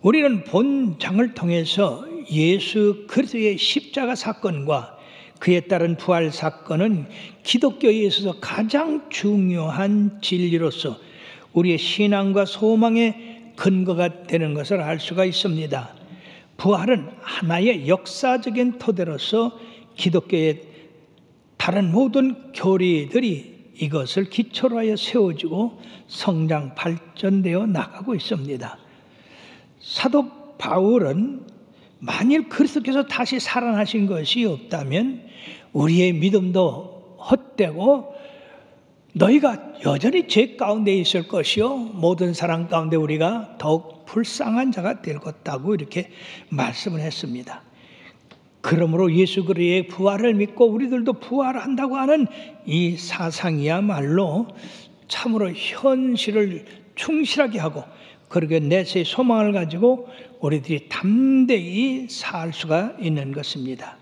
우리는 본장을 통해서 예수 그리스도의 십자가 사건과 그에 따른 부활 사건은 기독교에 있어서 가장 중요한 진리로서 우리의 신앙과 소망의 근거가 되는 것을 알 수가 있습니다. 부활은 하나의 역사적인 토대로서 기독교의 다른 모든 교리들이 이것을 기초로 하여 세워지고 성장 발전되어 나가고 있습니다. 사도 바울은 만일 그리스도께서 다시 살아나신 것이 없다면 우리의 믿음도 헛되고 너희가 여전히 죄 가운데 있을 것이요 모든 사람 가운데 우리가 더욱 불쌍한 자가 될 것이라고 이렇게 말씀을 했습니다. 그러므로 예수 그리스도의 부활을 믿고 우리들도 부활한다고 하는 이 사상이야말로 참으로 현실을 충실하게 하고 그렇게 내세의 소망을 가지고 우리들이 담대히 살 수가 있는 것입니다.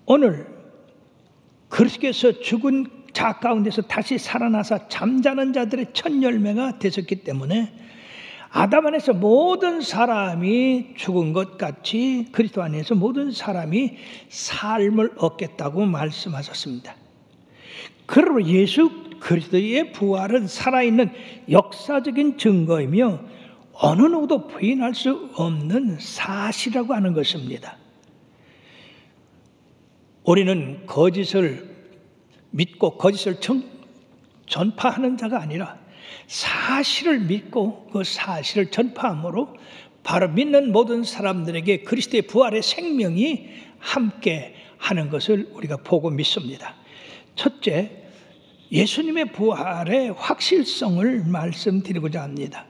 오늘 그리스도께서 죽은 자 가운데서 다시 살아나서 잠자는 자들의 첫 열매가 되셨기 때문에 아담 안에서 모든 사람이 죽은 것 같이 그리스도 안에서 모든 사람이 삶을 얻겠다고 말씀하셨습니다. 그러므로 예수 그리스도의 부활은 살아있는 역사적인 증거이며 어느 누구도 부인할 수 없는 사실이라고 하는 것입니다. 우리는 거짓을 믿고 거짓을 전파하는 자가 아니라 사실을 믿고 그 사실을 전파함으로 바로 믿는 모든 사람들에게 그리스도의 부활의 생명이 함께 하는 것을 우리가 보고 믿습니다. 첫째, 예수님의 부활의 확실성을 말씀드리고자 합니다.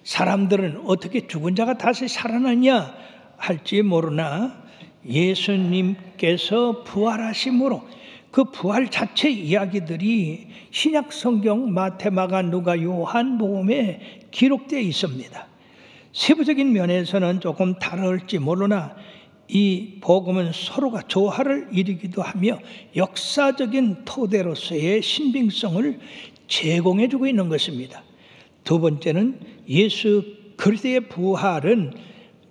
사람들은 어떻게 죽은 자가 다시 살아나냐 할지 모르나 예수님께서 부활하심으로 그 부활 자체 이야기들이 신약 성경 마태, 마가, 누가, 요한복음에 기록되어 있습니다. 세부적인 면에서는 조금 다를지 모르나 이 복음은 서로가 조화를 이루기도 하며 역사적인 토대로서의 신빙성을 제공해주고 있는 것입니다. 두 번째는 예수 그리스도의 부활은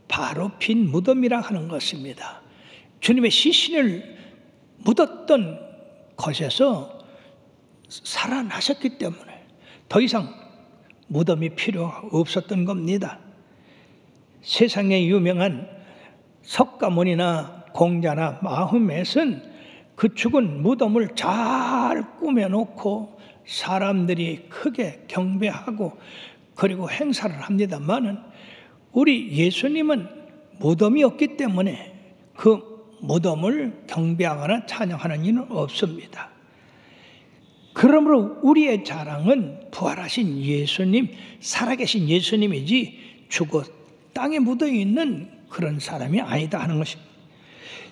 바로 빈 무덤이라 하는 것입니다. 주님의 시신을 묻었던 것에서 살아나셨기 때문에 더 이상 무덤이 필요 없었던 겁니다. 세상에 유명한 석가모니나 공자나 마호멧은 그 죽은 무덤을 잘 꾸며놓고 사람들이 크게 경배하고 그리고 행사를 합니다만은 우리 예수님은 무덤이 없기 때문에 그 무덤을 경배하거나 찬양하는 일은 없습니다. 그러므로 우리의 자랑은 부활하신 예수님, 살아계신 예수님이지 죽어 땅에 묻어있는 그런 사람이 아니다 하는 것입니다.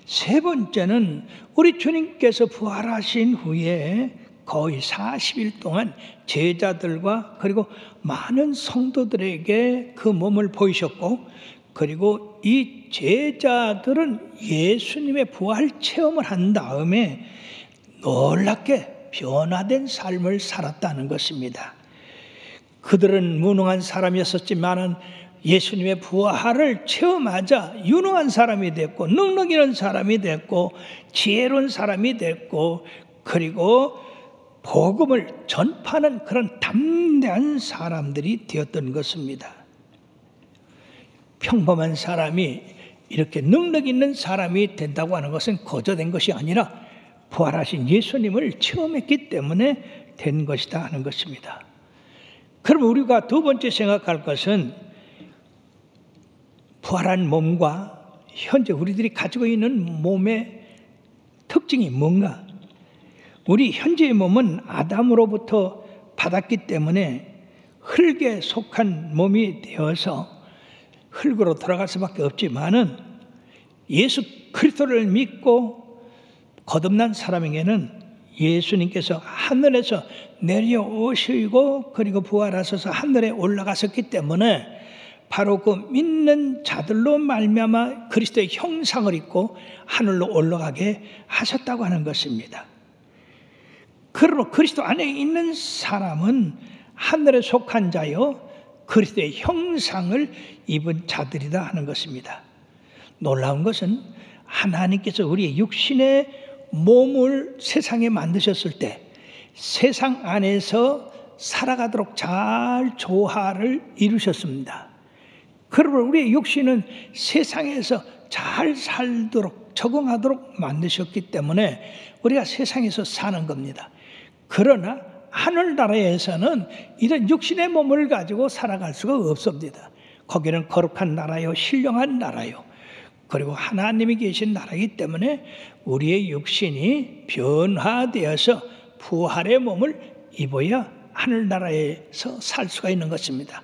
세 번째는 우리 주님께서 부활하신 후에 거의 40일 동안 제자들과 그리고 많은 성도들에게 그 몸을 보이셨고 그리고 이 제자들은 예수님의 부활 체험을 한 다음에 놀랍게 변화된 삶을 살았다는 것입니다. 그들은 무능한 사람이었지만 예수님의 부활을 체험하자 유능한 사람이 됐고 능력 있는 사람이 됐고 지혜로운 사람이 됐고 그리고 복음을 전파하는 그런 담대한 사람들이 되었던 것입니다. 평범한 사람이 이렇게 능력 있는 사람이 된다고 하는 것은 거저된 것이 아니라 부활하신 예수님을 체험했기 때문에 된 것이다 하는 것입니다. 그럼 우리가 두 번째 생각할 것은 부활한 몸과 현재 우리들이 가지고 있는 몸의 특징이 뭔가? 우리 현재의 몸은 아담으로부터 받았기 때문에 흙에 속한 몸이 되어서 흙으로 돌아갈 수밖에 없지만은 예수 그리스도를 믿고 거듭난 사람에게는 예수님께서 하늘에서 내려오시고 그리고 부활하셔서 하늘에 올라가셨기 때문에 바로 그 믿는 자들로 말미암아 그리스도의 형상을 입고 하늘로 올라가게 하셨다고 하는 것입니다. 그러므로 그리스도 안에 있는 사람은 하늘에 속한 자요 그리스도의 형상을 입은 자들이다 하는 것입니다. 놀라운 것은 하나님께서 우리의 육신의 몸을 세상에 만드셨을 때 세상 안에서 살아가도록 잘 조화를 이루셨습니다. 그러므로 우리의 육신은 세상에서 잘 살도록 적응하도록 만드셨기 때문에 우리가 세상에서 사는 겁니다. 그러나 하늘나라에서는 이런 육신의 몸을 가지고 살아갈 수가 없습니다. 거기는 거룩한 나라요, 신령한 나라요, 그리고 하나님이 계신 나라이기 때문에 우리의 육신이 변화되어서 부활의 몸을 입어야 하늘나라에서 살 수가 있는 것입니다.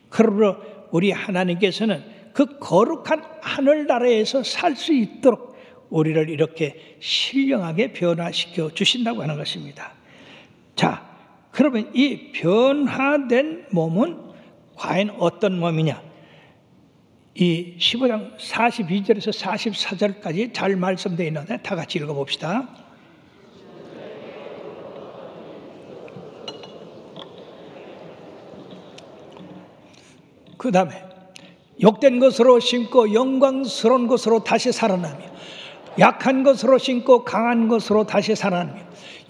그러므로 우리 하나님께서는 그 거룩한 하늘나라에서 살 수 있도록 우리를 이렇게 신령하게 변화시켜 주신다고 하는 것입니다. 자, 그러면 이 변화된 몸은 과연 어떤 몸이냐? 이 15장 42절에서 44절까지 잘 말씀되어 있는데 다 같이 읽어봅시다. 그 다음에 욕된 것으로 심고 영광스러운 것으로 다시 살아나며, 약한 것으로 심고 강한 것으로 다시 살아나며,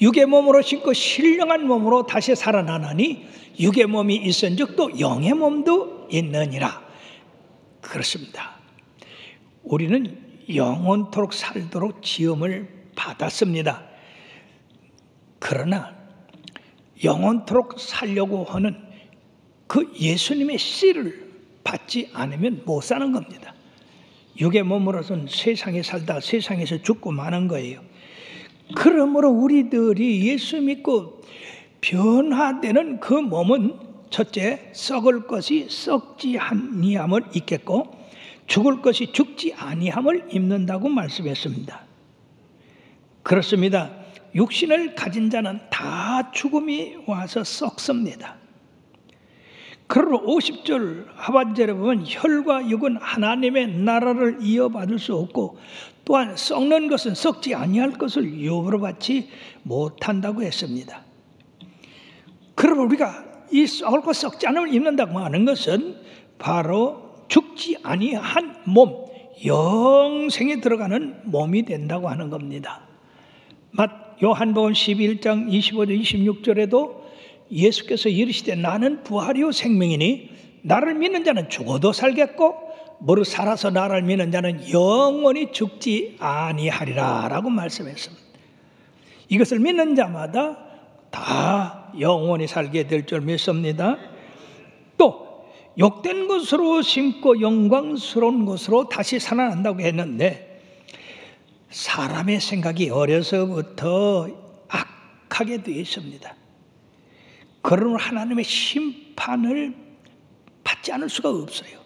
육의 몸으로 심고 신령한 몸으로 다시 살아나나니 육의 몸이 있은즉 또 영의 몸도 있느니라. 그렇습니다. 우리는 영원토록 살도록 지음을 받았습니다. 그러나 영원토록 살려고 하는 그 예수님의 씨를 받지 않으면 못 사는 겁니다. 육의 몸으로서는 세상에 살다 세상에서 죽고 마는 거예요. 그러므로 우리들이 예수 믿고 변화되는 그 몸은 첫째, 썩을 것이 썩지 아니함을 입겠고 죽을 것이 죽지 아니함을 입는다고 말씀했습니다. 그렇습니다. 육신을 가진 자는 다 죽음이 와서 썩습니다. 그러므로 50절 하반절에 보면 혈과 육은 하나님의 나라를 이어받을 수 없고 또한 썩는 것은 썩지 아니할 것을 유업으로 받지 못한다고 했습니다. 그러면 우리가 이 썩을 것 썩지 않음을 입는다고 하는 것은 바로 죽지 아니한 몸, 영생에 들어가는 몸이 된다고 하는 겁니다. 요한복음 11장 25절 26절에도 예수께서 이르시되 나는 부활이요 생명이니 나를 믿는 자는 죽어도 살겠고 무릇 살아서 나를 믿는 자는 영원히 죽지 아니하리라 라고 말씀했습니다. 이것을 믿는 자마다 다 영원히 살게 될 줄 믿습니다. 또 욕된 것으로 심고 영광스러운 것으로 다시 살아난다고 했는데 사람의 생각이 어려서부터 악하게 되어 있습니다. 그러므로 하나님의 심판을 받지 않을 수가 없어요.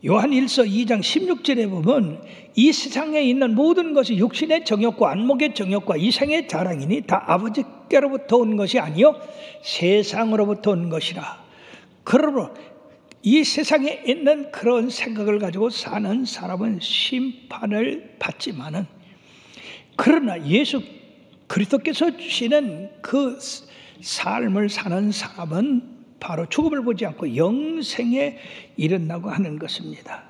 요한일서 2장 16절에 보면 이 세상에 있는 모든 것이 육신의 정욕과 안목의 정욕과 이생의 자랑이니 다 아버지께로부터 온 것이 아니요 세상으로부터 온 것이라. 그러므로 이 세상에 있는 그런 생각을 가지고 사는 사람은 심판을 받지만은, 그러나 예수 그리스도께서 주시는 그 삶을 사는 사람은 바로 죽음을 보지 않고 영생에 이른다고 하는 것입니다.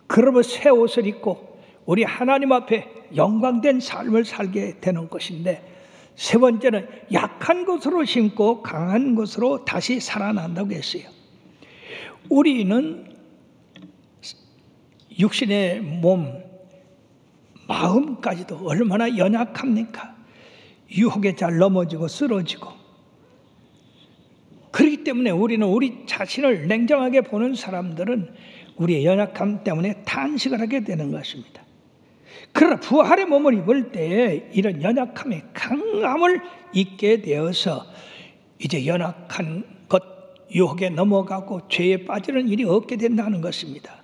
그러면 새 옷을 입고 우리 하나님 앞에 영광된 삶을 살게 되는 것인데, 세 번째는 약한 것으로 심고 강한 것으로 다시 살아난다고 했어요. 우리는 육신의 몸, 마음까지도 얼마나 연약합니까? 유혹에 잘 넘어지고 쓰러지고. 그렇기 때문에 우리는 우리 자신을 냉정하게 보는 사람들은 우리의 연약함 때문에 탄식을 하게 되는 것입니다. 그러나 부활의 몸을 입을 때에 이런 연약함의 강함을 잊게 되어서 이제 연약한 것, 유혹에 넘어가고 죄에 빠지는 일이 없게 된다는 것입니다.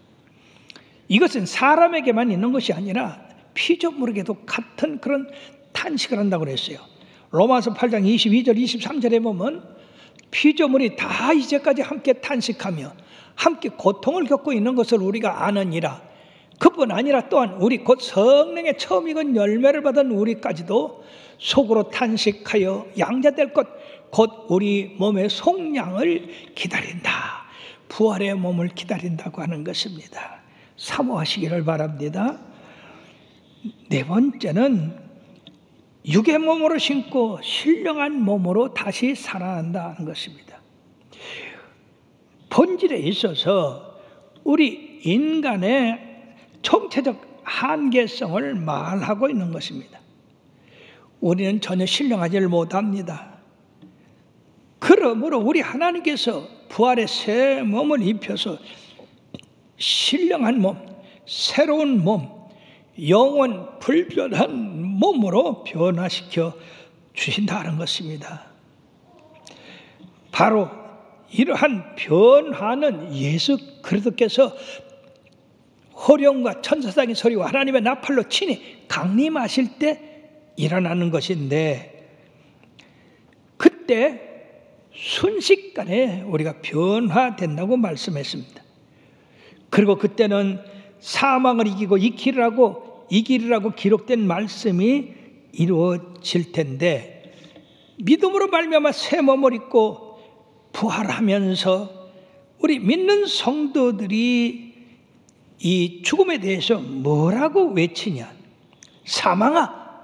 이것은 사람에게만 있는 것이 아니라 피조물에게도 같은 그런 탄식을 한다고 그랬어요. 로마서 8장 22절 23절에 보면 피조물이 다 이제까지 함께 탄식하며 함께 고통을 겪고 있는 것을 우리가 아느니라. 그뿐 아니라 또한 우리 곧 성령의 처음 익은 열매를 받은 우리까지도 속으로 탄식하여 양자될 것 곧 우리 몸의 속량을 기다린다. 부활의 몸을 기다린다고 하는 것입니다. 사모하시기를 바랍니다. 네 번째는 육의 몸으로 신고 신령한 몸으로 다시 살아난다는 것입니다. 본질에 있어서 우리 인간의 총체적 한계성을 말하고 있는 것입니다. 우리는 전혀 신령하지를 못합니다. 그러므로 우리 하나님께서 부활의 새 몸을 입혀서 신령한 몸, 새로운 몸, 영원 불변한 몸으로 변화시켜 주신다는 것입니다. 바로 이러한 변화는 예수 그리스도께서 호령과 천사장의 소리와 하나님의 나팔로 친히 강림하실 때 일어나는 것인데, 그때 순식간에 우리가 변화된다고 말씀했습니다. 그리고 그때는 사망을 이기고 이기리라고 기록된 말씀이 이루어질 텐데, 믿음으로 말미암아 새 몸을 입고 부활하면서 우리 믿는 성도들이 이 죽음에 대해서 뭐라고 외치냐? 사망아,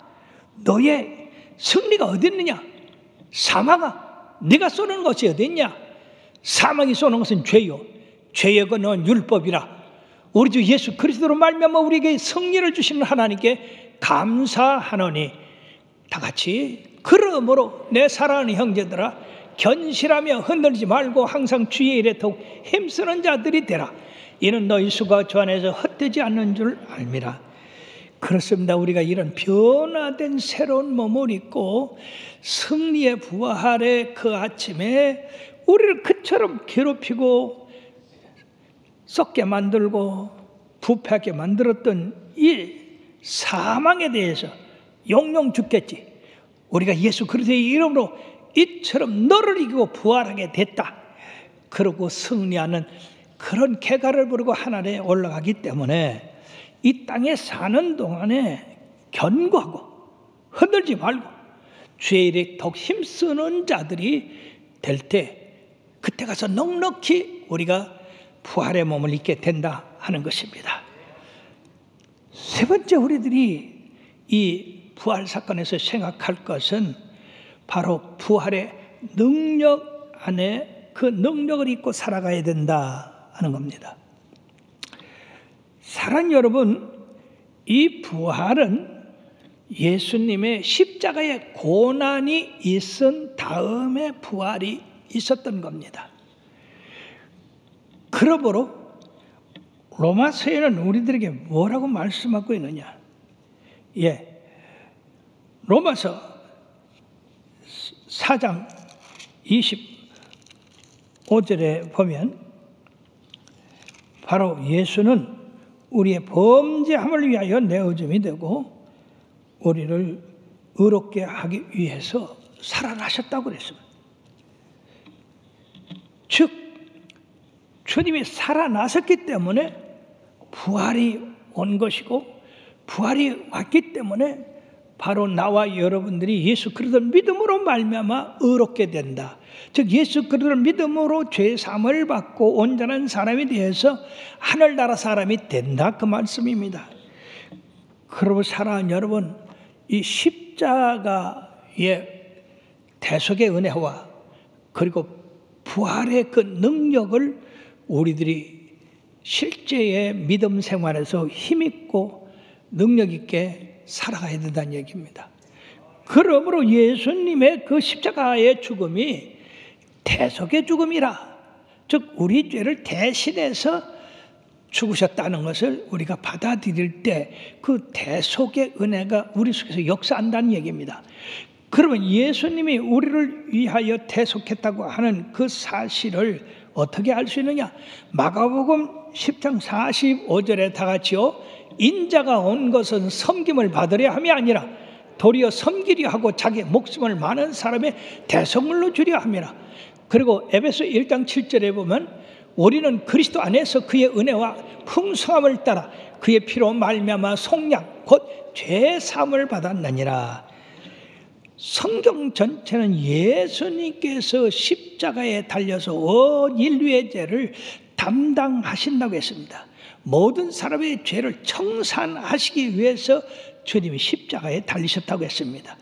너의 승리가 어디 있느냐? 사망아, 네가 쏘는 것이 어디 있냐? 사망이 쏘는 것은 죄요, 죄의 근원은 율법이라. 우리 주 예수 그리스도로 말미암아 우리에게 승리를 주시는 하나님께 감사하노니, 다 같이 그러므로 내 사랑하는 형제들아, 견실하며 흔들리지 말고 항상 주의 일에 더욱 힘쓰는 자들이 되라. 이는 너희 수가 주 안에서 헛되지 않는 줄 알미라. 그렇습니다. 우리가 이런 변화된 새로운 몸을 입고 승리의 부활의 그 아침에 우리를 그처럼 괴롭히고 썩게 만들고 부패하게 만들었던 이 사망에 대해서 영영 죽겠지, 우리가 예수 그리스도의 이름으로 이처럼 너를 이기고 부활하게 됐다, 그러고 승리하는 그런 쾌가를 부르고 하늘에 올라가기 때문에 이 땅에 사는 동안에 견고하고 흔들지 말고 주의 일에 더욱 힘쓰는 자들이 될 때, 그때 가서 넉넉히 우리가 부활의 몸을 입게 된다 하는 것입니다. 세 번째, 우리들이 이 부활 사건에서 생각할 것은 바로 부활의 능력 안에 그 능력을 입고 살아가야 된다 하는 겁니다. 사랑하는 여러분, 이 부활은 예수님의 십자가의 고난이 있은 다음에 부활이 있었던 겁니다. 그러므로 로마서에는 우리들에게 뭐라고 말씀하고 있느냐? 로마서 4장 25절에 보면 바로 예수는 우리의 범죄함을 위하여 내어줌이 되고 우리를 의롭게 하기 위해서 살아나셨다고 그랬습니다. 즉 주님이 살아나셨기 때문에 부활이 온 것이고, 부활이 왔기 때문에 바로 나와 여러분들이 예수 그리스도를 믿음으로 말미암아 의롭게 된다. 즉 예수 그리스도를 믿음으로 죄 사함을 받고 온전한 사람이 되어서 하늘나라 사람이 된다, 그 말씀입니다. 그러므로 사랑하는 여러분, 이 십자가의 대속의 은혜와 그리고 부활의 그 능력을 우리들이 실제의 믿음 생활에서 힘있고 능력 있게 살아가야 된다는 얘기입니다. 그러므로 예수님의 그 십자가의 죽음이 대속의 죽음이라, 즉 우리 죄를 대신해서 죽으셨다는 것을 우리가 받아들일 때 그 대속의 은혜가 우리 속에서 역사한다는 얘기입니다. 그러면 예수님이 우리를 위하여 대속했다고 하는 그 사실을 어떻게 알 수 있느냐? 마가복음 10장 45절에 다 같이요. 인자가 온 것은 섬김을 받으려 함이 아니라 도리어 섬기려 하고 자기 목숨을 많은 사람의 대속물로 주려 함이라. 그리고 에베소 1장 7절에 보면 우리는 그리스도 안에서 그의 은혜와 풍성함을 따라 그의 피로 말미암아 속량 곧 죄 사함을 받았느니라. 성경 전체는 예수님께서 십자가에 달려서 온 인류의 죄를 담당하신다고 했습니다. 모든 사람의 죄를 청산하시기 위해서 주님이 십자가에 달리셨다고 했습니다.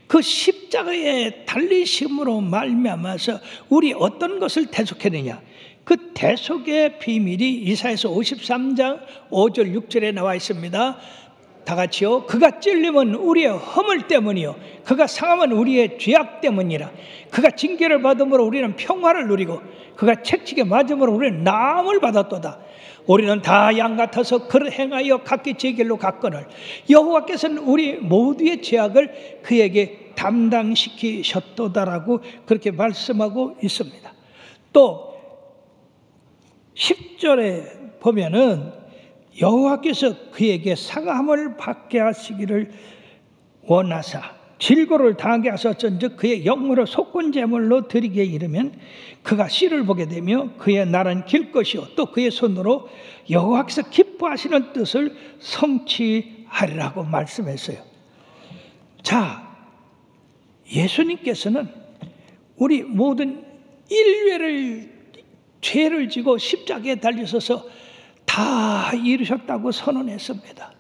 그 십자가에 달리심으로 말미암아서 우리 어떤 것을 대속했느냐? 그 대속의 비밀이 이사야서 53장 5절 6절에 나와 있습니다. 다 같이요. 그가 찔림은 우리의 허물 때문이요 그가 상함은 우리의 죄악 때문이라. 그가 징계를 받음으로 우리는 평화를 누리고 그가 책찍에 맞음으로 우리는 나음을 받았도다. 우리는 다 양 같아서 그를 행하여 각기 제 길로 갔거늘 여호와께서는 우리 모두의 죄악을 그에게 담당시키셨도다라고 그렇게 말씀하고 있습니다. 또 10절에 보면은 여호와께서 그에게 사함을 받게 하시기를 원하사 질고를 당하게 하셨은즉 그의 영으로 속건 제물로 드리게 이르면 그가 씨를 보게 되며 그의 날은 길 것이요 또 그의 손으로 여호와께서 기뻐하시는 뜻을 성취하리라고 말씀했어요. 자, 예수님께서는 우리 모든 인류를 죄를 지고 십자가에 달리셔서 다 이루셨다고 선언했습니다.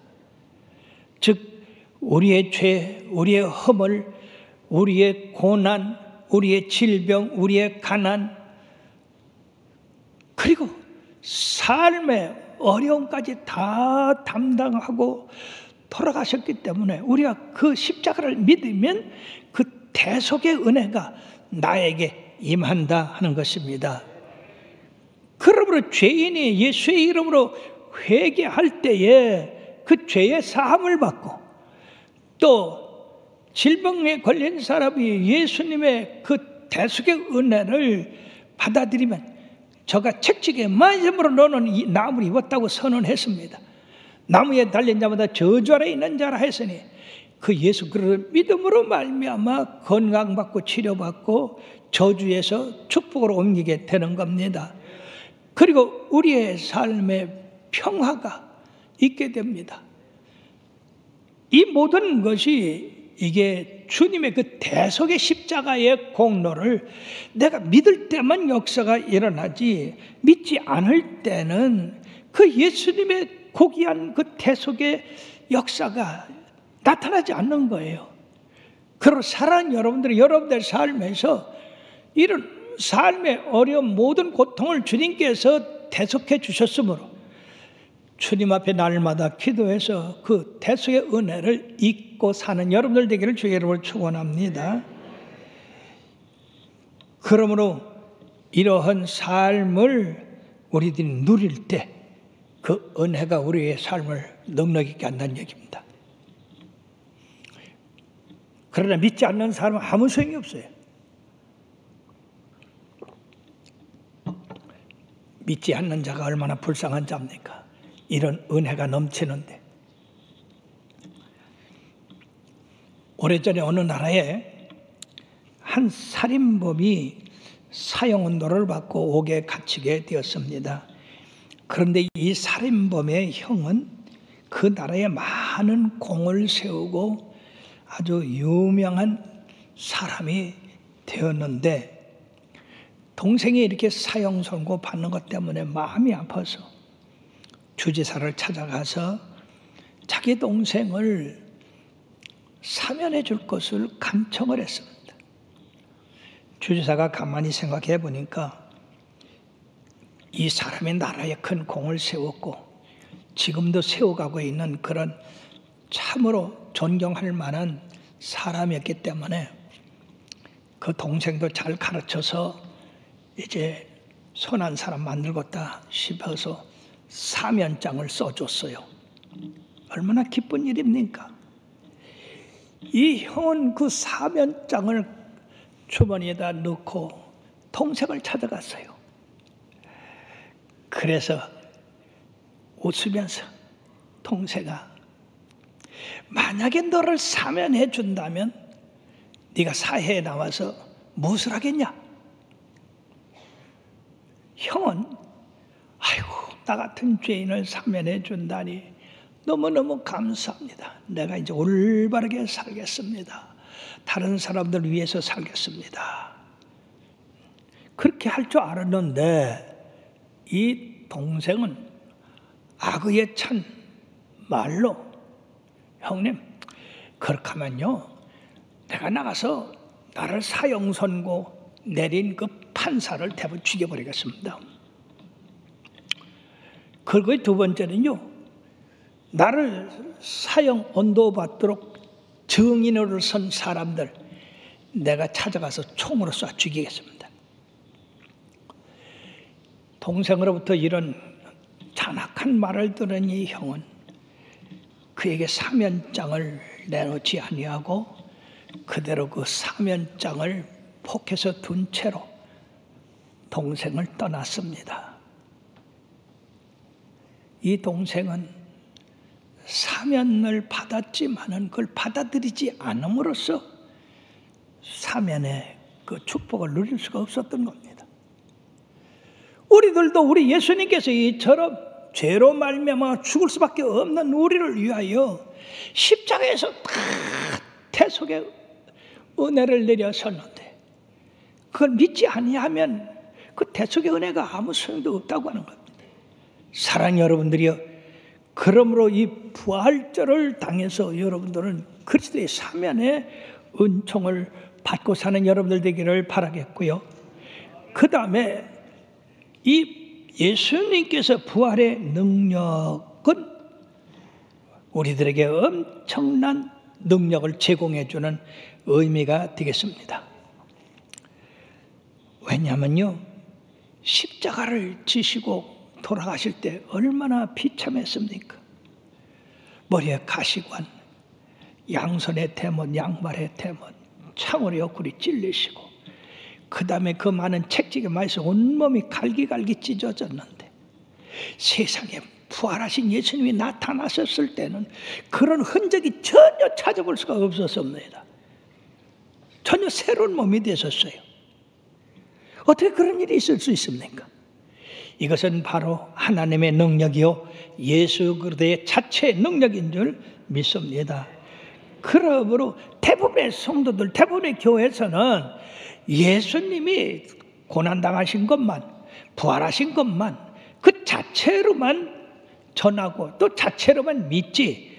즉 우리의 죄, 우리의 허물, 우리의 고난, 우리의 질병, 우리의 가난, 그리고 삶의 어려움까지 다 담당하고 돌아가셨기 때문에 우리가 그 십자가를 믿으면 그 대속의 은혜가 나에게 임한다 하는 것입니다. 그러므로 죄인이 예수의 이름으로 회개할 때에 그 죄의 사함을 받고 또 질병에 걸린 사람이 예수님의 그 대속의 은혜를 받아들이면 저가 책찍에 맞음으로 너는 이 나무를 입었다고 선언했습니다. 나무에 달린 자마다 저주 아래 있는 자라 했으니 그 예수 그리스도를 믿음으로 말미암아 건강받고 치료받고 저주에서 축복으로 옮기게 되는 겁니다. 그리고 우리의 삶에 평화가 있게 됩니다. 이 모든 것이 이게 주님의 그 대속의 십자가의 공로를 내가 믿을 때만 역사가 일어나지 믿지 않을 때는 그 예수님의 고귀한 그 대속의 역사가 나타나지 않는 거예요. 그리고 사랑하는 여러분들 삶에서 이런 삶의 어려움 모든 고통을 주님께서 대속해 주셨으므로 주님 앞에 날마다 기도해서 그 대속의 은혜를 잊고 사는 여러분들 되기를 주의 이름으로 축원합니다. 그러므로 이러한 삶을 우리들이 누릴 때 그 은혜가 우리의 삶을 넉넉히 있게 한다는 얘기입니다. 그러나 믿지 않는 사람은 아무 소용이 없어요. 믿지 않는 자가 얼마나 불쌍한 자입니까? 이런 은혜가 넘치는데. 오래전에 어느 나라에 한 살인범이 사형언도를 받고 옥에 갇히게 되었습니다. 그런데 이 살인범의 형은 그 나라에 많은 공을 세우고 아주 유명한 사람이 되었는데 동생이 이렇게 사형 선고 받는 것 때문에 마음이 아파서 주지사를 찾아가서 자기 동생을 사면해 줄 것을 간청을 했습니다. 주지사가 가만히 생각해 보니까 이 사람이 나라에 큰 공을 세웠고 지금도 세워가고 있는 그런 참으로 존경할 만한 사람이었기 때문에 그 동생도 잘 가르쳐서 이제 선한 사람 만들겠다 싶어서 사면장을 써줬어요. 얼마나 기쁜 일입니까? 이 형은 그 사면장을 주머니에다 넣고 동생을 찾아갔어요. 그래서 웃으면서 동생아, 만약에 너를 사면해 준다면 네가 사회에 나와서 무엇을 하겠냐? 형은 아이고 나 같은 죄인을 사면해 준다니 너무너무 감사합니다. 내가 이제 올바르게 살겠습니다. 다른 사람들 위해서 살겠습니다. 그렇게 할 줄 알았는데 이 동생은 악의에 찬 말로 형님 그렇게 하면요 내가 나가서 나를 사형 선고 내린 그 판사를 대부분 죽여버리겠습니다. 그리고 두 번째는요 나를 사형 언도받도록 증인으로 선 사람들 내가 찾아가서 총으로 쏴 죽이겠습니다. 동생으로부터 이런 잔악한 말을 들은 이 형은 그에게 사면장을 내놓지 아니하고 그대로 그 사면장을 포켓에 둔 채로 동생을 떠났습니다. 이 동생은 사면을 받았지만은 그걸 받아들이지 않음으로써 사면의 그 축복을 누릴 수가 없었던 겁니다. 우리들도 우리 예수님께서 이처럼 죄로 말미암아 죽을 수밖에 없는 우리를 위하여 십자가에서 다 대속의 은혜를 내려섰는데 그걸 믿지 아니하면 그 대속의 은혜가 아무 소용도 없다고 하는 겁니다. 사랑하는 여러분들이여, 그러므로 이 부활절을 당해서 여러분들은 그리스도의 사면의 은총을 받고 사는 여러분들 되기를 바라겠고요. 그 다음에 이 예수님께서 부활의 능력은 우리들에게 엄청난 능력을 제공해 주는 의미가 되겠습니다. 왜냐하면요, 십자가를 지시고 돌아가실 때 얼마나 비참했습니까? 머리에 가시관, 양손에 대못, 양발에 대못, 창으로 옆구리 찔리시고 그 다음에 그 많은 책찍에 맞아서 온몸이 갈기갈기 찢어졌는데 세상에 부활하신 예수님이 나타나셨을 때는 그런 흔적이 전혀 찾아볼 수가 없었습니다. 전혀 새로운 몸이 되셨어요. 어떻게 그런 일이 있을 수 있습니까? 이것은 바로 하나님의 능력이요 예수 그리스도의 자체의 능력인 줄 믿습니다. 그러므로 대부분의 성도들, 대부분의 교회에서는 예수님이 고난당하신 것만, 부활하신 것만 그 자체로만 전하고 또 자체로만 믿지,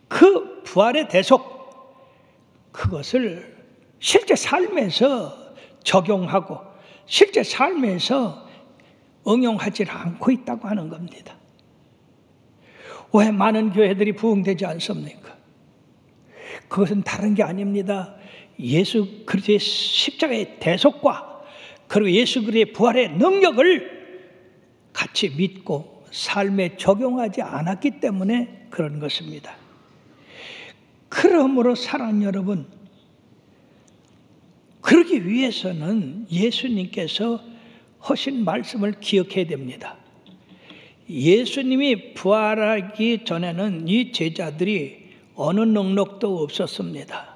그 부활의 대속 그것을 실제 삶에서 적용하고 실제 삶에서 응용하지 않고 있다고 하는 겁니다. 왜 많은 교회들이 부흥되지 않습니까? 그것은 다른 게 아닙니다. 예수 그리스도의 십자가의 대속과 그리고 예수 그리스도의 부활의 능력을 같이 믿고 삶에 적용하지 않았기 때문에 그런 것입니다. 그러므로 사랑하는 여러분, 그러기 위해서는 예수님께서 하신 말씀을 기억해야 됩니다. 예수님이 부활하기 전에는 이 제자들이 어느 능력도 없었습니다.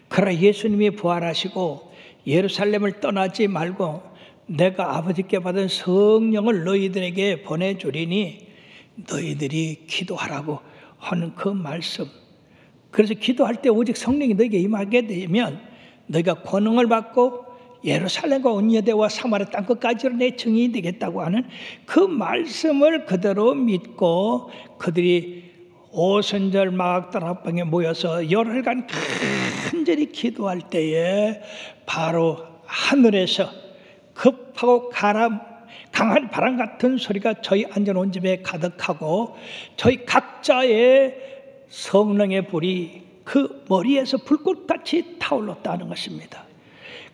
그러나 예수님이 부활하시고 예루살렘을 떠나지 말고 내가 아버지께 받은 성령을 너희들에게 보내주리니 너희들이 기도하라고 하는 그 말씀. 그래서 기도할 때 오직 성령이 너희에게 임하게 되면 너희가 권능을 받고 예루살렘과 온 유대와 사마리아 땅끝까지로 내 증인이 되겠다고 하는 그 말씀을 그대로 믿고 그들이 오순절 마각다락방에 모여서 열흘간 간절히 기도할 때에 바로 하늘에서 급하고 강한 바람 같은 소리가 저희 앉아놓은 집에 가득하고 저희 각자의 성령의 불이 그 머리에서 불꽃같이 타올랐다는 것입니다.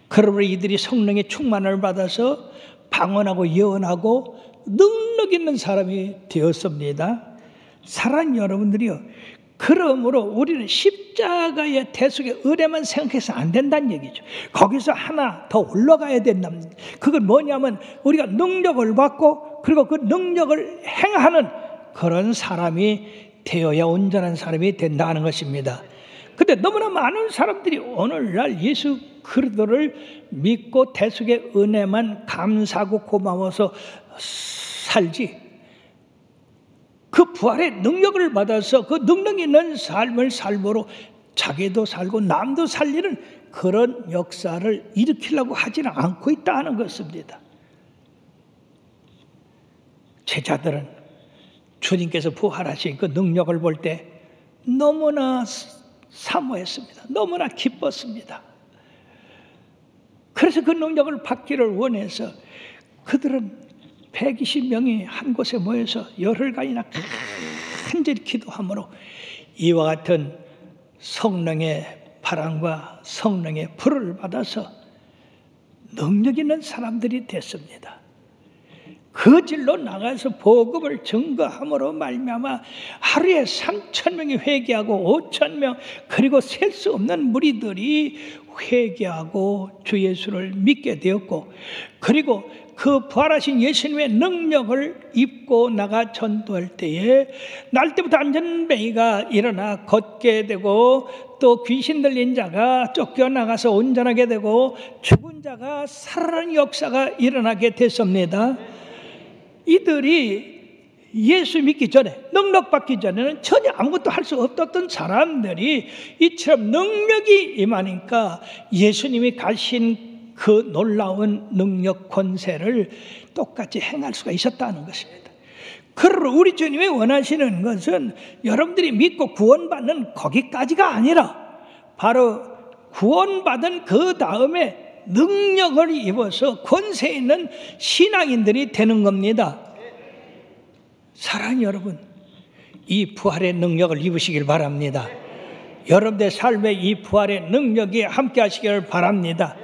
그러므로 이들이 성령의 충만을 받아서 방언하고 예언하고 능력 있는 사람이 되었습니다. 사랑하는 여러분들이요, 그러므로 우리는 십자가의 대속의 은혜만 생각해서 안 된다는 얘기죠. 거기서 하나 더 올라가야 된답니다. 그건 뭐냐면 우리가 능력을 받고 그리고 그 능력을 행하는 그런 사람이 되어야 온전한 사람이 된다는 것입니다. 근데 너무나 많은 사람들이 오늘날 예수 그리스도를 믿고 대속의 은혜만 감사하고 고마워서 살지, 그 부활의 능력을 받아서 그 능력 있는 삶을 삶으로 자기도 살고 남도 살리는 그런 역사를 일으키려고 하지는 않고 있다는 것입니다. 제자들은 주님께서 부활하신 그 능력을 볼 때 너무나 사모했습니다. 너무나 기뻤습니다. 그래서 그 능력을 받기를 원해서 그들은 120명이 한 곳에 모여서 열흘간이나 간절히 기도함으로 이와 같은 성령의 바람과 성령의 불을 받아서 능력 있는 사람들이 됐습니다. 그 길로 나가서 복음을 증거함으로 말미암아 하루에 3,000명이 회개하고 5,000명 그리고 셀 수 없는 무리들이 회개하고 주 예수를 믿게 되었고, 그리고 그 부활하신 예수님의 능력을 입고 나가 전도할 때에 날 때부터 안전뱅이가 일어나 걷게 되고, 또 귀신 들린 자가 쫓겨나가서 온전하게 되고, 죽은 자가 살아나는 역사가 일어나게 됐습니다. 이들이 예수 믿기 전에, 능력 받기 전에는 전혀 아무것도 할 수 없었던 사람들이 이처럼 능력이 임하니까 예수님이 가신 그 놀라운 능력 권세를 똑같이 행할 수가 있었다는 것입니다. 그러므로 우리 주님이 원하시는 것은 여러분들이 믿고 구원받는 거기까지가 아니라 바로 구원받은 그 다음에 능력을 입어서 권세 있는 신앙인들이 되는 겁니다. 사랑하는 여러분, 이 부활의 능력을 입으시길 바랍니다. 여러분의 삶에 이 부활의 능력이 함께 하시기를 바랍니다.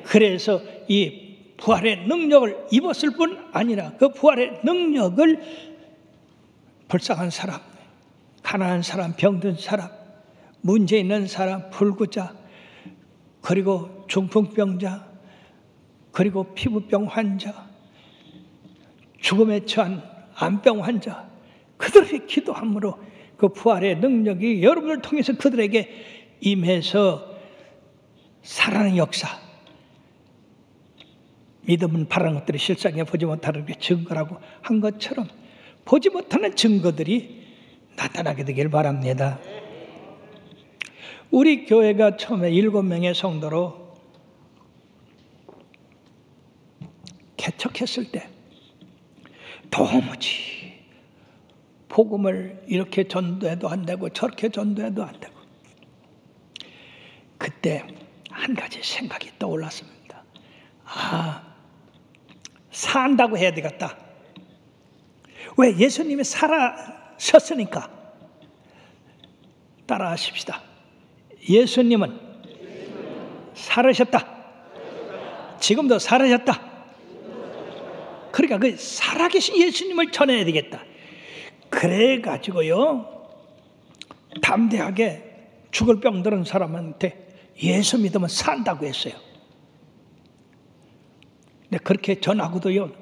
그래서 이 부활의 능력을 입었을 뿐 아니라 그 부활의 능력을 불쌍한 사람, 가난한 사람, 병든 사람, 문제 있는 사람, 불구자, 그리고 중풍병자, 그리고 피부병 환자, 죽음에 처한 암병 환자, 그들에게 기도함으로 그 부활의 능력이 여러분을 통해서 그들에게 임해서 살아나는 역사, 믿음은 바라는 것들이 실상에 보지 못하는 게 증거라고 한 것처럼 보지 못하는 증거들이 나타나게 되길 바랍니다. 우리 교회가 처음에 7명의 성도로 개척했을 때 도무지 복음을 이렇게 전도해도 안 되고 저렇게 전도해도 안 되고, 그때 한 가지 생각이 떠올랐습니다. 산다고 해야 되겠다. 왜? 예수님이 살아셨으니까. 따라 하십시다. 예수님은 살아셨다. 지금도 살아셨다. 그러니까 그 살아계신 예수님을 전해야 되겠다. 그래가지고요, 담대하게 죽을 병들은 사람한테 예수 믿으면 산다고 했어요. 근데 그렇게 전하고도요,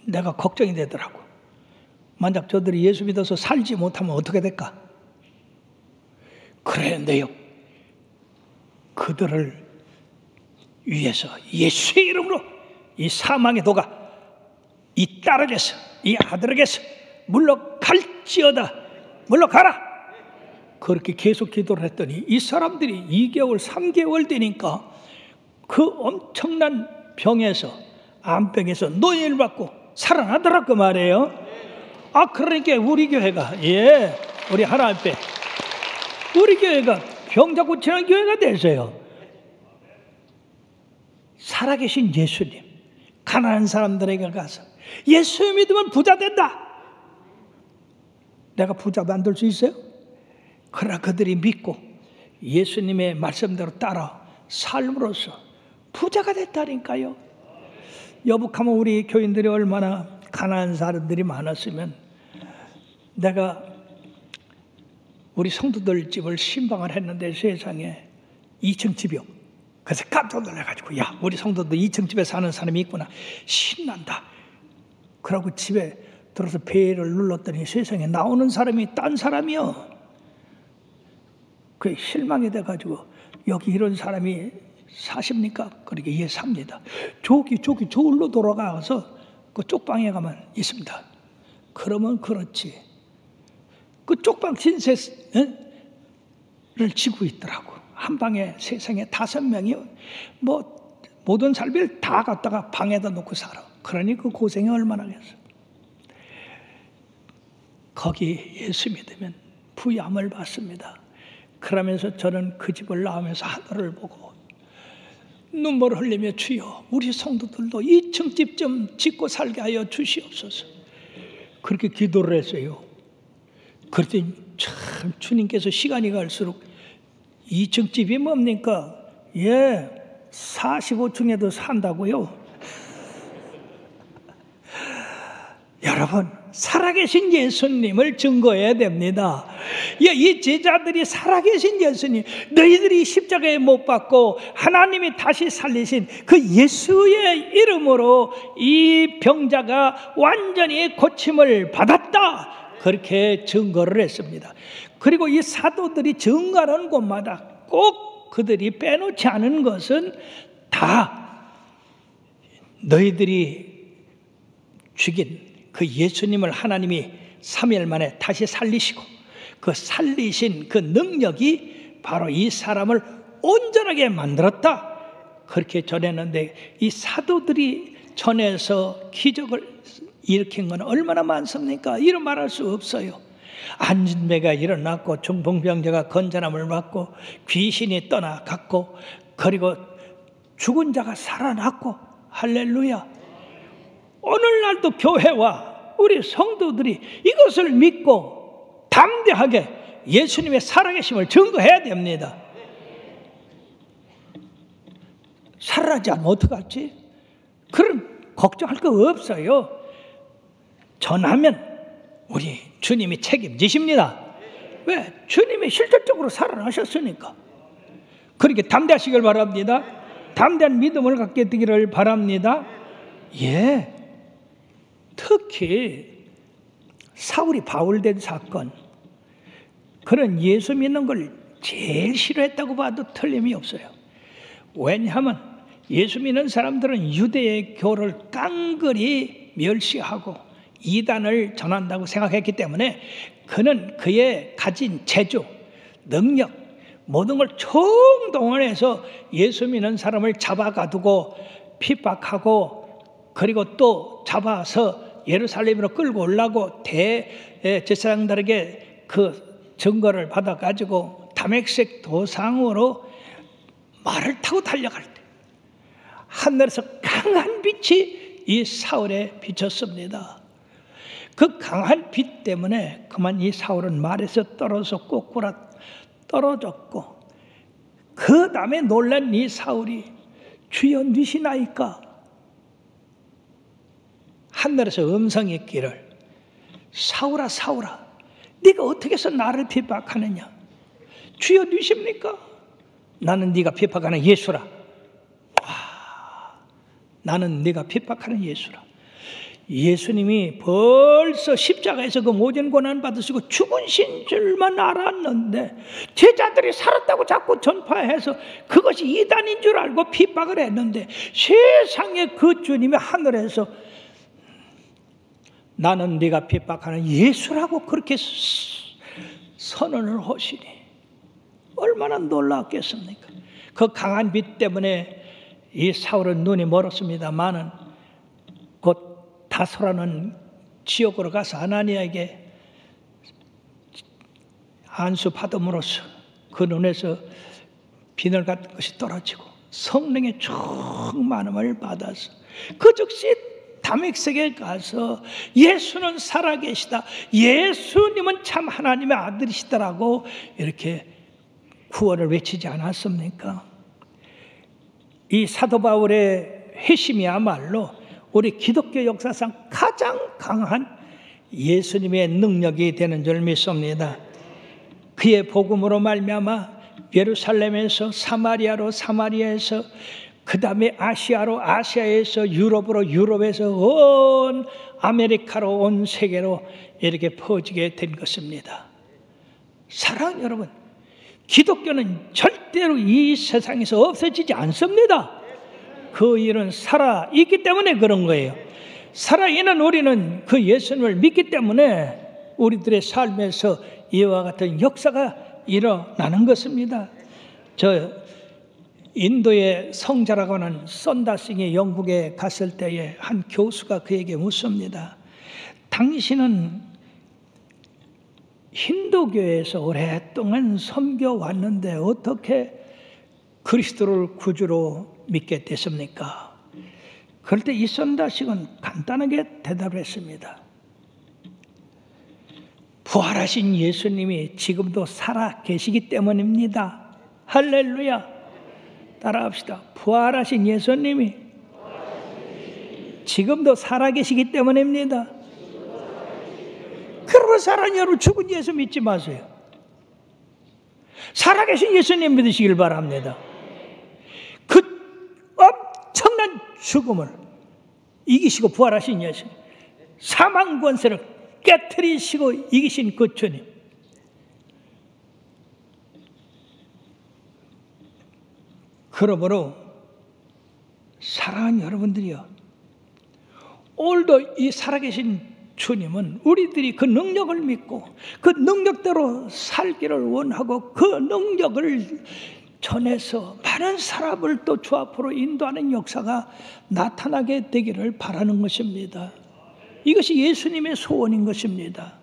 내가 걱정이 되더라고. 만약 저들이 예수 믿어서 살지 못하면 어떻게 될까? 그랬는데요, 그들을 위해서 예수의 이름으로 이 사망의 도가 이 딸에게서, 이 아들에게서 물러갈지어다, 물러가라. 그렇게 계속 기도를 했더니 이 사람들이 2개월, 3개월 되니까 그 엄청난 병에서, 암병에서 노예를 받고 살아나더라고 말이에요. 그러니까 우리 교회가, 우리 하나님께 우리 교회가 병자 고치는 교회가 되세요. 살아계신 예수님, 가난한 사람들에게 가서 예수 믿으면 부자 된다. 내가 부자 만들 수 있어요? 그러나 그들이 믿고 예수님의 말씀대로 따라 삶으로써 부자가 됐다니까요. 여북하면 우리 교인들이 얼마나 가난한 사람들이 많았으면, 내가 우리 성도들 집을 신방을 했는데 세상에 2층 집이요. 그래서 깜짝 놀라가지고, 야, 우리 성도들 2층 집에 사는 사람이 있구나, 신난다. 그러고 집에 들어서 배를 눌렀더니 세상에 나오는 사람이 딴 사람이요. 그 실망이 돼가지고, 여기 이런 사람이 사십니까? 그러게, 예, 삽니다. 저기 저울로 돌아가서 그 쪽방에 가면 있습니다. 그러면 그렇지. 그 쪽방 신세 지고 있더라고. 한 방에 세상에 5명이 뭐 모든 살비를 다 갖다가 방에다 놓고 살아. 그러니 그 고생이 얼마나 겠어. 거기 예수 믿으면 부유함을 받습니다. 그러면서 저는 그 집을 나오면서 하늘을 보고 눈물을 흘리며 주여 우리 성도들도 2층 집 좀 짓고 살게 하여 주시옵소서. 그렇게 기도를 했어요. 그랬더니 참 주님께서 시간이 갈수록 2층 집이 뭡니까? 예, 45층에도 산다고요. 여러분, 살아계신 예수님을 증거해야 됩니다. 이 제자들이 살아계신 예수님, 너희들이 십자가에 못 박고 하나님이 다시 살리신 그 예수의 이름으로 이 병자가 완전히 고침을 받았다, 그렇게 증거를 했습니다. 그리고 이 사도들이 증거하는 곳마다 꼭 그들이 빼놓지 않은 것은 다 너희들이 죽인 그 예수님을 하나님이 3일 만에 다시 살리시고 그 살리신 그 능력이 바로 이 사람을 온전하게 만들었다, 그렇게 전했는데 이 사도들이 전해서 기적을 일으킨 건 얼마나 많습니까? 이런 말할 수 없어요. 안진배가 일어났고 중풍병자가 건전함을 받고 귀신이 떠나갔고 그리고 죽은 자가 살아났고, 할렐루야. 오늘날도 교회와 우리 성도들이 이것을 믿고 담대하게 예수님의 살아계심을 증거해야 됩니다. 살아나지 않으면 어떡하지? 그럼 걱정할 거 없어요. 전하면 우리 주님이 책임지십니다. 왜? 주님이 실질적으로 살아나셨으니까. 그렇게 담대하시길 바랍니다. 담대한 믿음을 갖게 되기를 바랍니다. 예. 특히 사울이 바울된 사건, 그런 예수 믿는 걸 제일 싫어했다고 봐도 틀림이 없어요. 왜냐하면 예수 믿는 사람들은 유대의 교를 깡그리 멸시하고 이단을 전한다고 생각했기 때문에 그는 그의 가진 재주, 능력, 모든 걸 총동원해서 예수 믿는 사람을 잡아가두고 핍박하고, 그리고 또 잡아서 예루살렘으로 끌고 올라고 대제사장들에게 그 증거를 받아가지고 다메섹 도상으로 말을 타고 달려갈 때 하늘에서 강한 빛이 이 사울에 비쳤습니다. 그 강한 빛 때문에 그만 이 사울은 말에서 떨어져 꼬꾸라 떨어졌고, 그 다음에 놀란 이 사울이 주여 누시나이까? 하늘에서 음성이 있기를 사울아 사울아 네가 어떻게 해서 나를 핍박하느냐? 주여 누십니까? 나는 네가 핍박하는 예수라. 와, 나는 네가 핍박하는 예수라. 예수님이 벌써 십자가에서 그 모진 고난 받으시고 죽으신 줄만 알았는데 제자들이 살았다고 자꾸 전파해서 그것이 이단인 줄 알고 핍박을 했는데, 세상에 그 주님이 하늘에서 나는 네가 핍박하는 예수라고 그렇게 선언을 하시니 얼마나 놀랍겠습니까? 그 강한 빛 때문에 이 사울은 눈이 멀었습니다마는 곧 다소라는 지역으로 가서 아나니아에게 안수받음으로써 그 눈에서 비늘 같은 것이 떨어지고 성령의 충만함을 받아서 그 즉시 다메섹에 가서 예수는 살아계시다, 예수님은 참 하나님의 아들이시다라고 이렇게 구원을 외치지 않았습니까? 이 사도 바울의 회심이야말로 우리 기독교 역사상 가장 강한 예수님의 능력이 되는 줄 믿습니다. 그의 복음으로 말미암아 예루살렘에서 사마리아로, 사마리아에서 그 다음에 아시아로, 아시아에서 유럽으로, 유럽에서 온 아메리카로, 온 세계로 이렇게 퍼지게 된 것입니다. 사랑하는 여러분, 기독교는 절대로 이 세상에서 없어지지 않습니다. 그 일은 살아있기 때문에 그런 거예요. 살아있는 우리는 그 예수님을 믿기 때문에 우리들의 삶에서 이와 같은 역사가 일어나는 것입니다. 저 인도의 성자라고 하는 선다싱이 영국에 갔을 때에 한 교수가 그에게 묻습니다. 당신은 힌두교에서 오랫동안 섬겨왔는데 어떻게 그리스도를 구주로 믿게 됐습니까? 그럴 때 이 선다싱은 간단하게 대답을 했습니다. 부활하신 예수님이 지금도 살아 계시기 때문입니다. 할렐루야. 따라합시다. 부활하신 예수님이 지금도 살아계시기 때문입니다. 그러고 살아는 여러분 죽은 예수 믿지 마세요. 살아계신 예수님 믿으시길 바랍니다. 그 엄청난 죽음을 이기시고 부활하신 예수, 사망 권세를 깨트리시고 이기신 그 주님, 그러므로 사랑하는 여러분들이요, 오늘도 이 살아계신 주님은 우리들이 그 능력을 믿고 그 능력대로 살기를 원하고 그 능력을 전해서 많은 사람을 또 주 앞으로 인도하는 역사가 나타나게 되기를 바라는 것입니다. 이것이 예수님의 소원인 것입니다.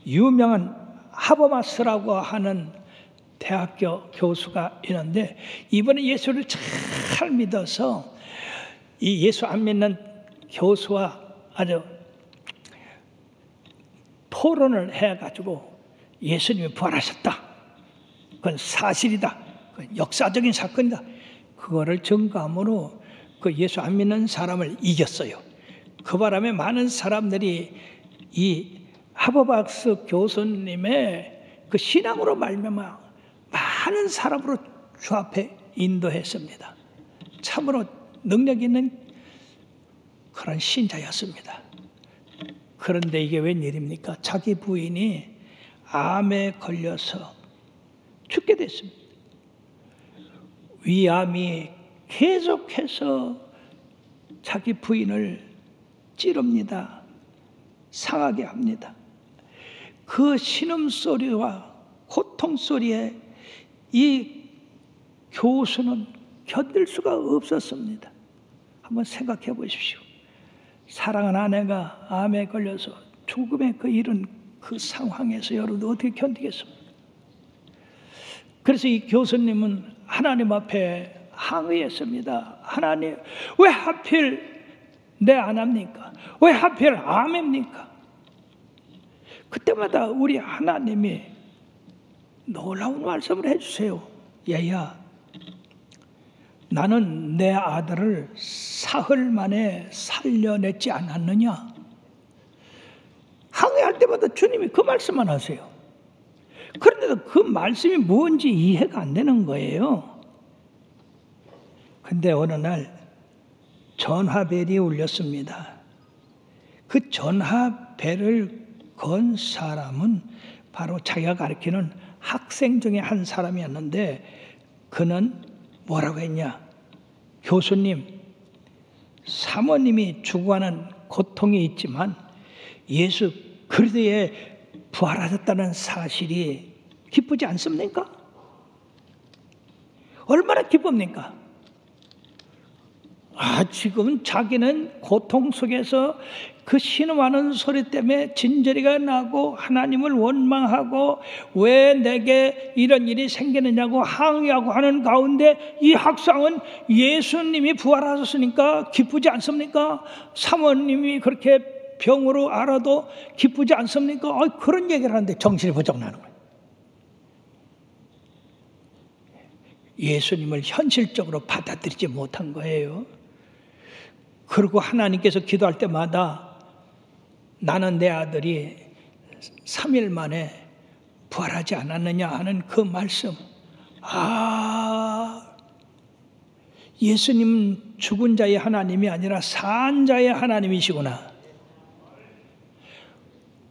유명한 하버마스라고 하는 대학교 교수가 있는데 이번에 예수를 잘 믿어서 이 예수 안 믿는 교수와 아주 토론을 해가지고 예수님이 부활하셨다, 그건 사실이다, 그건 역사적인 사건이다, 그거를 증거함으로 그 예수 안 믿는 사람을 이겼어요. 그 바람에 많은 사람들이 이 하버박스 교수님의 그 신앙으로 말미암아 많은 사람으로 주 앞에 인도했습니다. 참으로 능력 있는 그런 신자였습니다. 그런데 이게 웬일입니까? 자기 부인이 암에 걸려서 죽게 됐습니다. 위암이 계속해서 자기 부인을 찌릅니다. 상하게 합니다. 그 신음소리와 고통소리에 이 교수는 견딜 수가 없었습니다. 한번 생각해 보십시오. 사랑하는 아내가 암에 걸려서 죽음에 그 이른 그 상황에서 여러분 어떻게 견디겠습니까? 그래서 이 교수님은 하나님 앞에 항의했습니다. 하나님, 왜 하필 내 아내입니까? 왜 하필 암입니까? 그때마다 우리 하나님이 놀라운 말씀을 해주세요. 얘야, 나는 내 아들을 사흘 만에 살려냈지 않았느냐? 항의할 때마다 주님이 그 말씀만 하세요. 그런데도 그 말씀이 뭔지 이해가 안 되는 거예요. 근데 어느 날 전화벨이 울렸습니다. 그 전화벨을 건 사람은 바로 자기가 가르치는 학생 중에 한 사람이었는데 그는 뭐라고 했냐? 교수님, 사모님이 죽어가는 고통이 있지만 예수 그리스도의 부활하셨다는 사실이 기쁘지 않습니까? 얼마나 기쁩니까? 지금 자기는 고통 속에서 그 신음하는 소리 때문에 진저리가 나고 하나님을 원망하고 왜 내게 이런 일이 생기느냐고 항의하고 하는 가운데 이 학생은 예수님이 부활하셨으니까 기쁘지 않습니까? 사모님이 그렇게 병으로 알아도 기쁘지 않습니까? 그런 얘기를 하는데 정신이 번쩍 나는 거예요. 예수님을 현실적으로 받아들이지 못한 거예요. 그리고 하나님께서 기도할 때마다 나는 내 아들이 3일 만에 부활하지 않았느냐 하는 그 말씀. 예수님은 죽은 자의 하나님이 아니라 산 자의 하나님이시구나.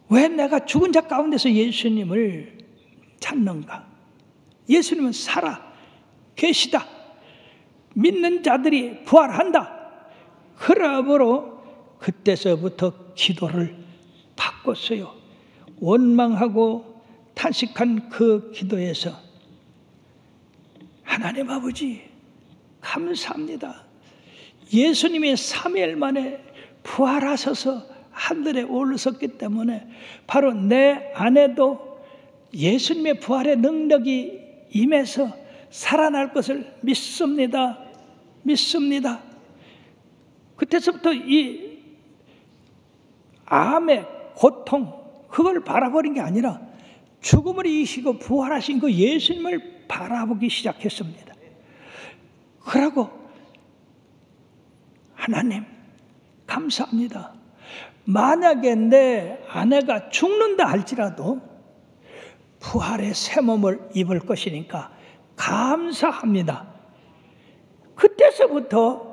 왜 내가 죽은 자 가운데서 예수님을 찾는가? 예수님은 살아 계시다. 믿는 자들이 부활한다. 그러므로 그때서부터 기도를 바꿨어요. 원망하고 탄식한 그 기도에서 하나님 아버지 감사합니다. 예수님이 3일 만에 부활하셔서 하늘에 올라섰기 때문에 바로 내 안에도 예수님의 부활의 능력이 임해서 살아날 것을 믿습니다. 믿습니다. 그때서부터 이 암의 고통 그걸 바라버린 게 아니라 죽음을 이기시고 부활하신 그 예수님을 바라보기 시작했습니다. 그러고 하나님 감사합니다. 만약에 내 아내가 죽는다 할지라도 부활의 새 몸을 입을 것이니까 감사합니다. 그때서부터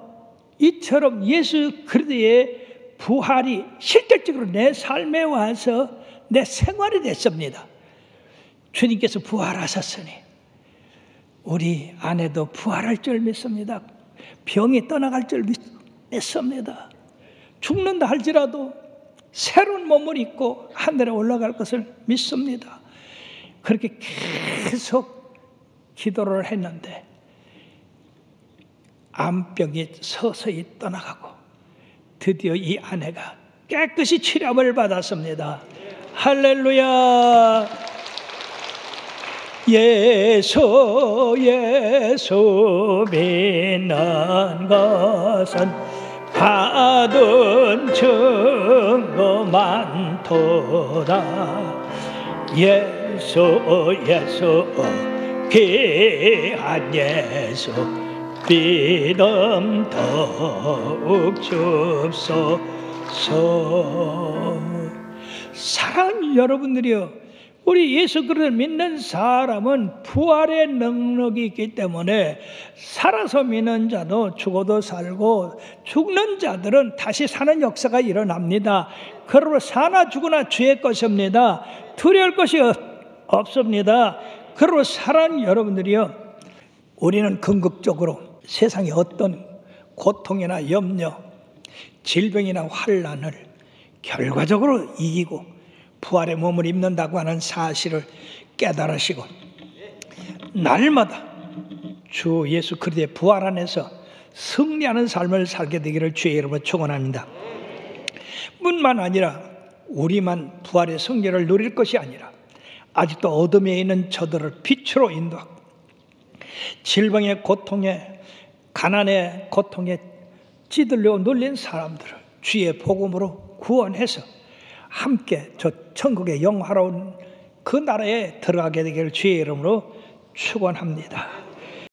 이처럼 예수 그리스도의 부활이 실질적으로 내 삶에 와서 내 생활이 됐습니다. 주님께서 부활하셨으니 우리 아내도 부활할 줄 믿습니다. 병이 떠나갈 줄 믿습니다. 죽는다 할지라도 새로운 몸을 입고 하늘에 올라갈 것을 믿습니다. 그렇게 계속 기도를 했는데 암병이 서서히 떠나가고 드디어 이 아내가 깨끗이 치료를 받았습니다. 할렐루야. 예수 예수 믿는 것은 받은 증거 많도다. 예수 예수 귀한 예수 믿음 더욱 줍소서. 사랑하는 여러분들이요, 우리 예수 그리스도를 믿는 사람은 부활의 능력이 있기 때문에 살아서 믿는 자도 죽어도 살고 죽는 자들은 다시 사는 역사가 일어납니다. 그러므로 사나 죽으나 주의 것입니다. 두려울 것이 없습니다. 그러므로 사랑하는 여러분들이요, 우리는 궁극적으로 세상의 어떤 고통이나 염려, 질병이나 환난을 결과적으로 이기고 부활의 몸을 입는다고 하는 사실을 깨달으시고 날마다 주 예수 그리스도의 부활 안에서 승리하는 삶을 살게 되기를 주의 이름으로 축원합니다. 뿐만 아니라 우리만 부활의 승리를 누릴 것이 아니라 아직도 어둠에 있는 저들을 빛으로 인도하고 질병의 고통에, 가난의 고통에 찌들려 눌린 사람들을 주의 복음으로 구원해서 함께 저 천국의 영화로운 그 나라에 들어가게 되기를 주의 이름으로 축원합니다.